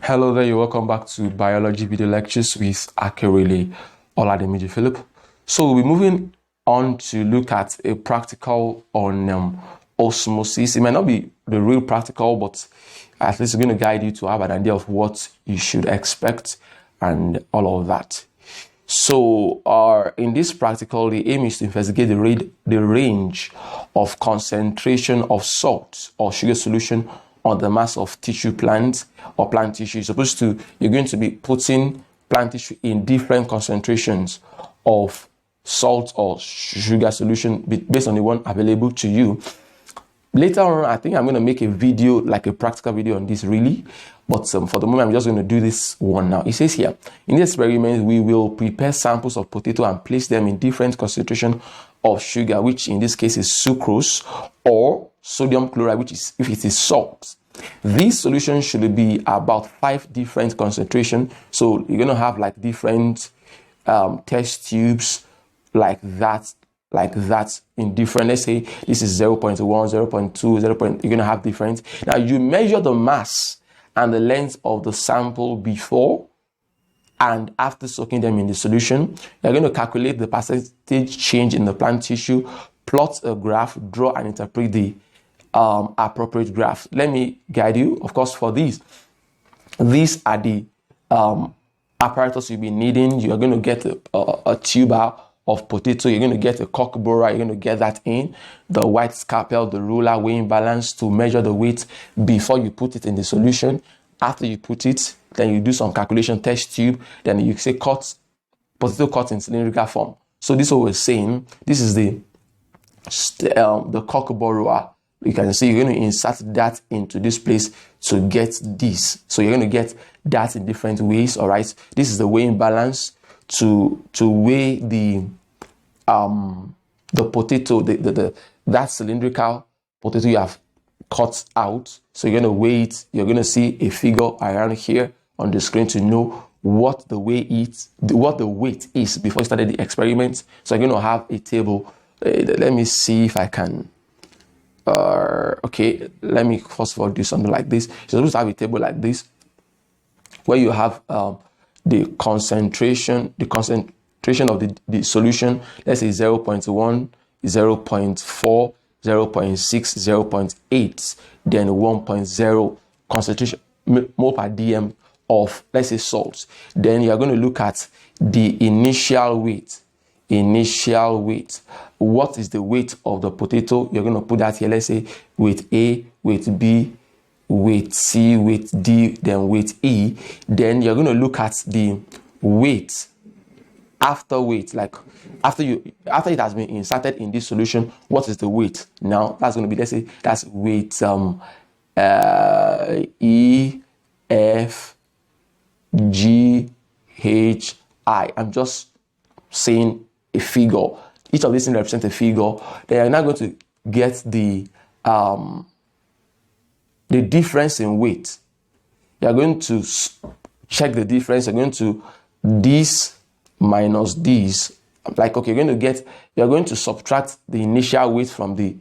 Hello there, you're welcome back to Biology Video Lectures with Akerele Olademiji Philip. So we'll be moving on to look at a practical on osmosis. It might not be the real practical, but at least it's going to guide you to have an idea of what you should expect and all of that. So in this practical, the aim is to investigate the range of concentration of salt or sugar solution on the mass of tissue plant or plant tissue. You're going to be putting plant tissue in different concentrations of salt or sugar solution based on the one available to you. Later on, I think I'm going to make a video, like a practical video on this really. But for the moment, I'm just going to do this one now. It says here, in this experiment, we will prepare samples of potato and place them in different concentration of sugar, which in this case is sucrose, or sodium chloride, which is if it is salt. This solution should be about 5 different concentrations. So you're going to have like different test tubes like that in different, let's say this is 0.1, 0.2, 0. You're going to have different. Now you measure the mass and the length of the sample before and after soaking them in the solution. You're going to calculate the percentage change in the plant tissue, plot a graph, draw and interpret the appropriate graph. Let me guide you. Of course, for these are the apparatus you'll be needing. You're going to get a tuber of potato. You're going to get a cock borer. You're going to get that in the white scalpel, the ruler, weighing balance to measure the weight before you put it in the solution. After you put it, then you do some calculation, test tube. Then you say potato cut in cylindrical form. So this is what we're saying. This is the cock borer. You can see you're going to insert that into this place to get this. So you're going to get that in different ways. All right. This is the weighing balance to weigh the potato, that cylindrical potato you have cut out. So you're going to weigh it. You're going to see a figure around here on the screen to know what the weight is before you started the experiment. So you're going to have a table. Let me see if I can. Okay, let me first of all do something like this. You're supposed to have a table like this where you have the concentration of the solution. Let's say 0.1, 0.4, 0.6, 0.8, then 1.0 concentration mole per dm of, let's say, salts. Then you're going to look at the initial weight. What is the weight of the potato? You're going to put that here. Let's say weight A, weight B, weight C, weight D, then weight E. Then you're going to look at the weight after weight, like after it has been inserted in this solution. What is the weight now? That's going to be, let's say that's weight E, F, G, H, I. I'm just saying a figure. Each of these things represents a figure. Then you're now going to get the difference in weight. You're going to check the difference. You're going to this minus this. Like, okay, you're going to subtract the initial weight from the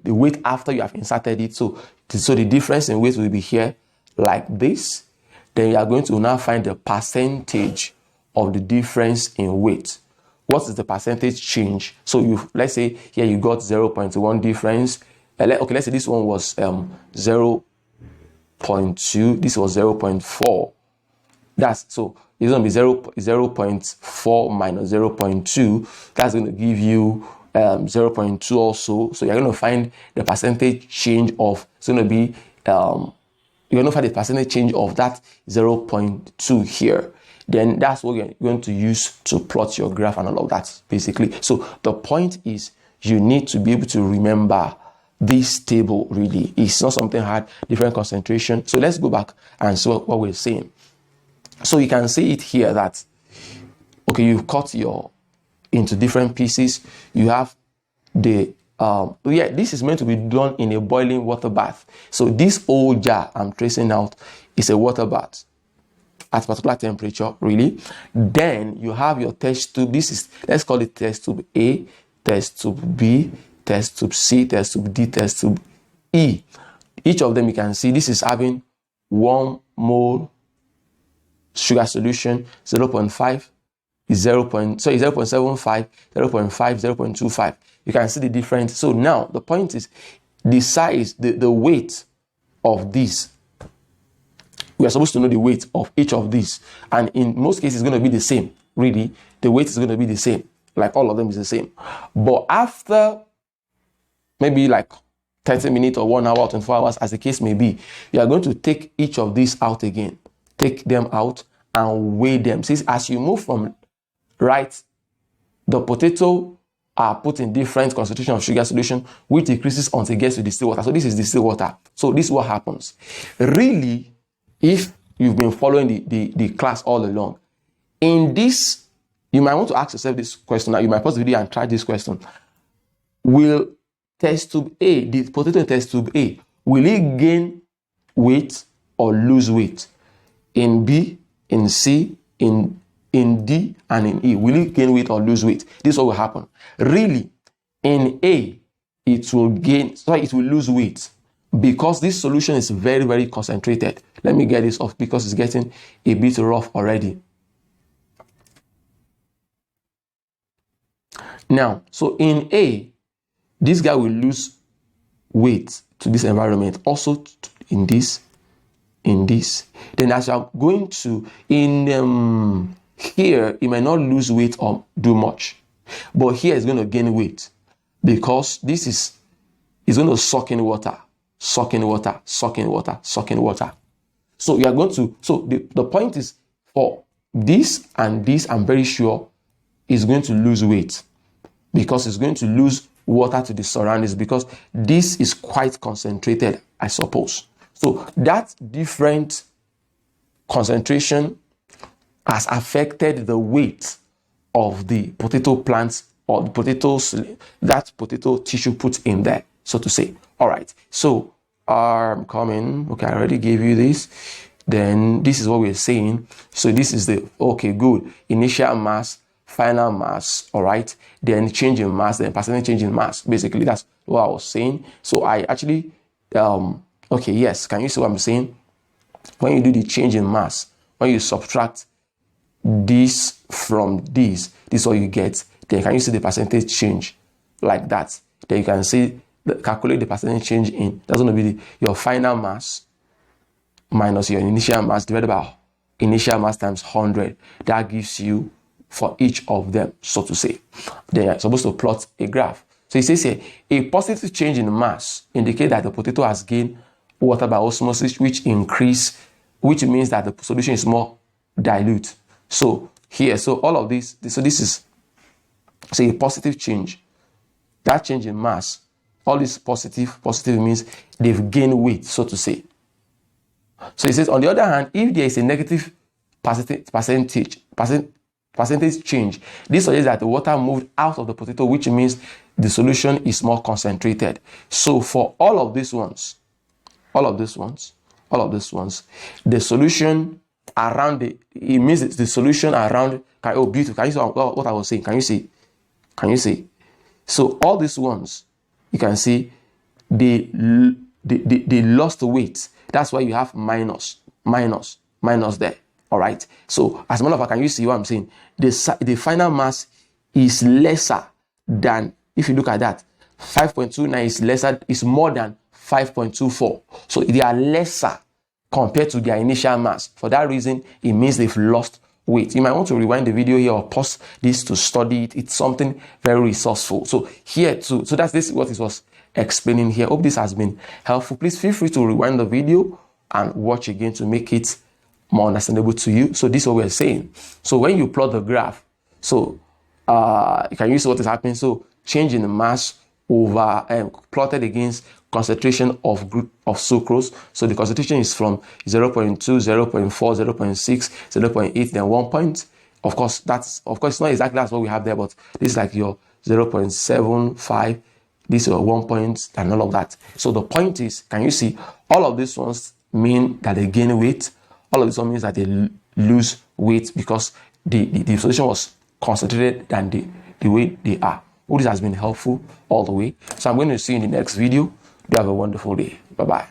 weight after you have inserted it. So the difference in weight will be here like this. Then you are going to now find the percentage of the difference in weight. What is the percentage change? So let's say here you got 0.1 difference. Okay, let's say this one was 0.2. This was 0.4. So it's going to be 0.4 minus 0.2. That's going to give you 0.2 also. So you're going to find the percentage change of. It's going to be you're going to find the percentage change of that 0.2 here. Then that's what you're going to use to plot your graph and all of that, basically. So the point is you need to be able to remember this table really. It's not something hard, different concentration. So let's go back and see what we're saying. So you can see it here that, okay, you've cut into different pieces. You have this is meant to be done in a boiling water bath. So this old jar I'm tracing out is a water bath at a particular temperature, really. Then you have your test tube. Let's call it test tube A, test tube B, test tube C, test tube D, test tube E. Each of them you can see this is having 1 mole sugar solution, 0.5 is 0.75, 0.5, 0.25. You can see the difference. So now the point is the size, the weight of this. We are supposed to know the weight of each of these, and in most cases it's going to be the same. Really, the weight is going to be the same, like all of them is the same. But after maybe like 30 minutes or 1 hour or 24 hours, as the case may be, you are going to take each of these out again, take them out and weigh them. See, as you move from right, the potato are put in different concentration of sugar solution, which decreases until it gets to distilled water. So this is distilled water. So this is what happens. Really, if you've been following the class all along, in this, you might want to ask yourself this question. Now, you might pause the video and try this question. Will test tube A, the potato in test tube A, will it gain weight or lose weight? In B, in C, in D, and in E, will it gain weight or lose weight? This is what will happen. Really, in A, it will lose weight because this solution is very, very concentrated. Let me get this off because it's getting a bit rough already. Now, so in A, this guy will lose weight to this environment. Also in this. Then as you're going to, here, it may not lose weight or do much. But here it's going to gain weight because this is going to suck in water. So you are going to, so the point is for this and this, I'm very sure is going to lose weight because it's going to lose water to the surroundings because this is quite concentrated, I suppose. So that different concentration has affected the weight of the potato plants or the potatoes, that potato tissue put in there, so to say. All right. So I'm coming. Okay, I already gave you this. Then this is what we're saying. So this is the, okay, good. Initial mass, final mass, all right. Then change in mass, then percentage change in mass. Basically, that's what I was saying. So I actually, okay, yes. Can you see what I'm saying? When you do the change in mass, when you subtract this from this is what you get. Then can you see the percentage change like that? Then you can see, calculate the percentage change in, that's going to be your final mass minus your initial mass divided by initial mass times 100. That gives you for each of them, so to say. Then you're supposed to plot a graph. So it says here, a positive change in mass indicates that the potato has gained water by osmosis, which means that the solution is more dilute. So here, so all of this, so this is, say, a positive change. That change in mass, all this positive means they've gained weight, so to say. So it says, on the other hand, if there is a negative percentage change, this suggests that the water moved out of the potato, which means the solution is more concentrated. So for all of these ones, the solution around it means the solution around, oh, beautiful. Can you see what I was saying? Can you see? So all these ones, you can see they lost weight. That's why you have minus there. All right. So as a matter of fact, can you see what I'm saying? The final mass is lesser than, if you look at that, 5.29 is more than 5.24. So they are lesser compared to their initial mass. For that reason, it means they've lost weight. You might want to rewind the video here or pause this to study it. It's something very resourceful. So here too, so that's what it was explaining here. Hope this has been helpful. Please feel free to rewind the video and watch again to make it more understandable to you. So this is what we're saying. So when you plot the graph, so you can use what is happening. So change in the mass over plotted against concentration of sucrose. So the concentration is from 0.2, 0.4, 0.6, 0.8, then 1 point. Of course, it's not exactly that's what we have there, but this is like your 0.75, this is 1 point, and all of that. So the point is, can you see all of these ones mean that they gain weight? All of this one means that they lose weight because the solution was concentrated than the way they are. All this has been helpful all the way. So I'm going to see you in the next video. You have a wonderful day. Bye-bye.